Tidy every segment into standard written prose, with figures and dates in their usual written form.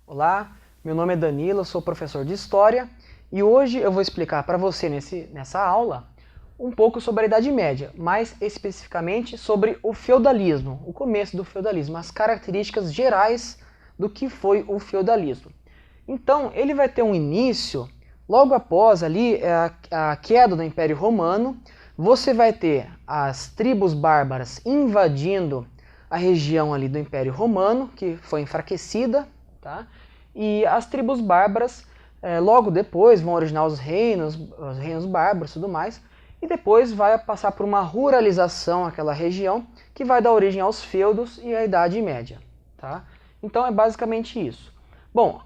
Olá, meu nome é Danilo, eu sou professor de História e hoje eu vou explicar para você nessa aula um pouco sobre a Idade Média, mais especificamente sobre o feudalismo, o começo do feudalismo, as características gerais do que foi o feudalismo. Então, ele vai ter um início logo após ali a queda do Império Romano. Você vai ter as tribos bárbaras invadindo a região ali do Império Romano, que foi enfraquecida, tá? E as tribos bárbaras logo depois vão originar os reinos bárbaros e tudo mais, e depois vai passar por uma ruralização aquela região, que vai dar origem aos feudos e à Idade Média, tá? Então é basicamente isso. Bom,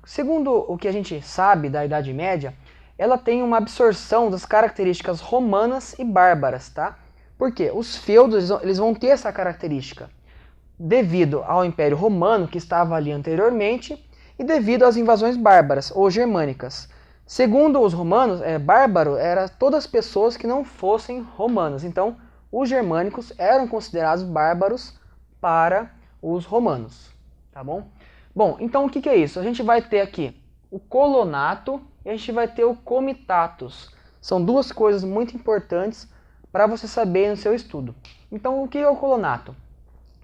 segundo o que a gente sabe da Idade Média, ela tem uma absorção das características romanas e bárbaras, tá? Por quê? Os feudos eles vão ter essa característica devido ao Império Romano, que estava ali anteriormente, e devido às invasões bárbaras ou germânicas. Segundo os romanos, bárbaro era todas as pessoas que não fossem romanas. Então, os germânicos eram considerados bárbaros para os romanos, tá bom? Bom, então o que é isso? A gente vai ter aqui o colonato e a gente vai ter o comitatus. São duas coisas muito importantes para você saber no seu estudo. Então, o que é o colonato?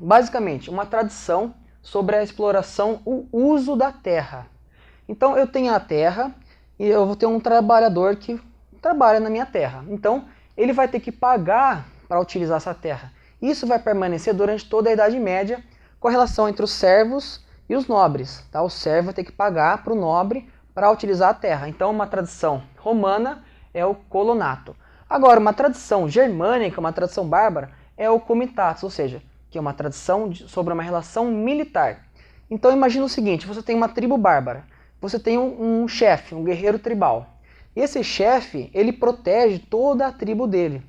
Basicamente, uma tradição sobre a exploração, o uso da terra. Então, eu tenho a terra e eu vou ter um trabalhador que trabalha na minha terra. Então, ele vai ter que pagar para utilizar essa terra. Isso vai permanecer durante toda a Idade Média, com a relação entre os servos e os nobres. Tá? O servo vai ter que pagar para o nobre para utilizar a terra. Então, uma tradição romana é o colonato. Agora, uma tradição germânica, uma tradição bárbara, é o comitatus, ou seja, que é uma tradição sobre uma relação militar. Então imagina o seguinte, você tem uma tribo bárbara, você tem um chefe, um guerreiro tribal. E esse chefe, ele protege toda a tribo dele.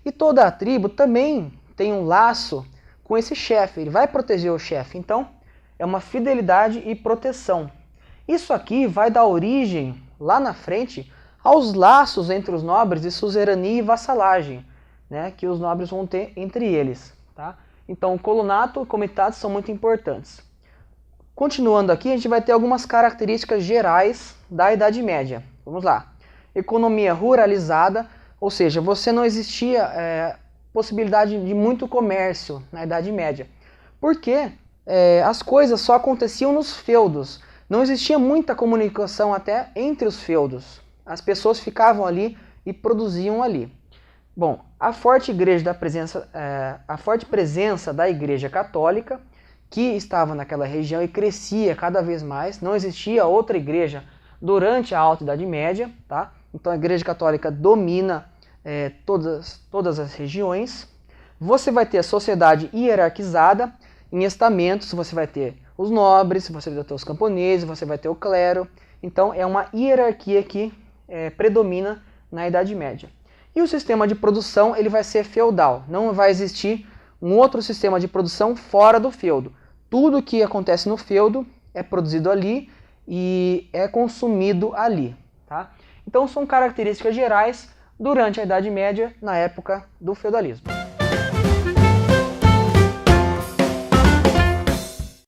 E toda a tribo também tem um laço com esse chefe, ele vai proteger o chefe. Então é uma fidelidade e proteção. Isso aqui vai dar origem, lá na frente, aos laços entre os nobres de suzerania e vassalagem, né, que os nobres vão ter entre eles. Tá? Então, o colonato e o comitatus são muito importantes. Continuando aqui, a gente vai ter algumas características gerais da Idade Média. Vamos lá. Economia ruralizada, ou seja, você não existia possibilidade de muito comércio na Idade Média. Porque as coisas só aconteciam nos feudos. Não existia muita comunicação até entre os feudos. As pessoas ficavam ali e produziam ali. Bom, a forte presença da Igreja Católica, que estava naquela região e crescia cada vez mais, não existia outra igreja durante a Alta Idade Média, tá? Então a Igreja Católica domina todas as regiões. Você vai ter a sociedade hierarquizada, em estamentos você vai ter os nobres, você vai ter os camponeses, você vai ter o clero. Então é uma hierarquia que predomina na Idade Média. E o sistema de produção ele vai ser feudal, não vai existir um outro sistema de produção fora do feudo. Tudo que acontece no feudo é produzido ali e é consumido ali. Tá? Então são características gerais durante a Idade Média, na época do feudalismo.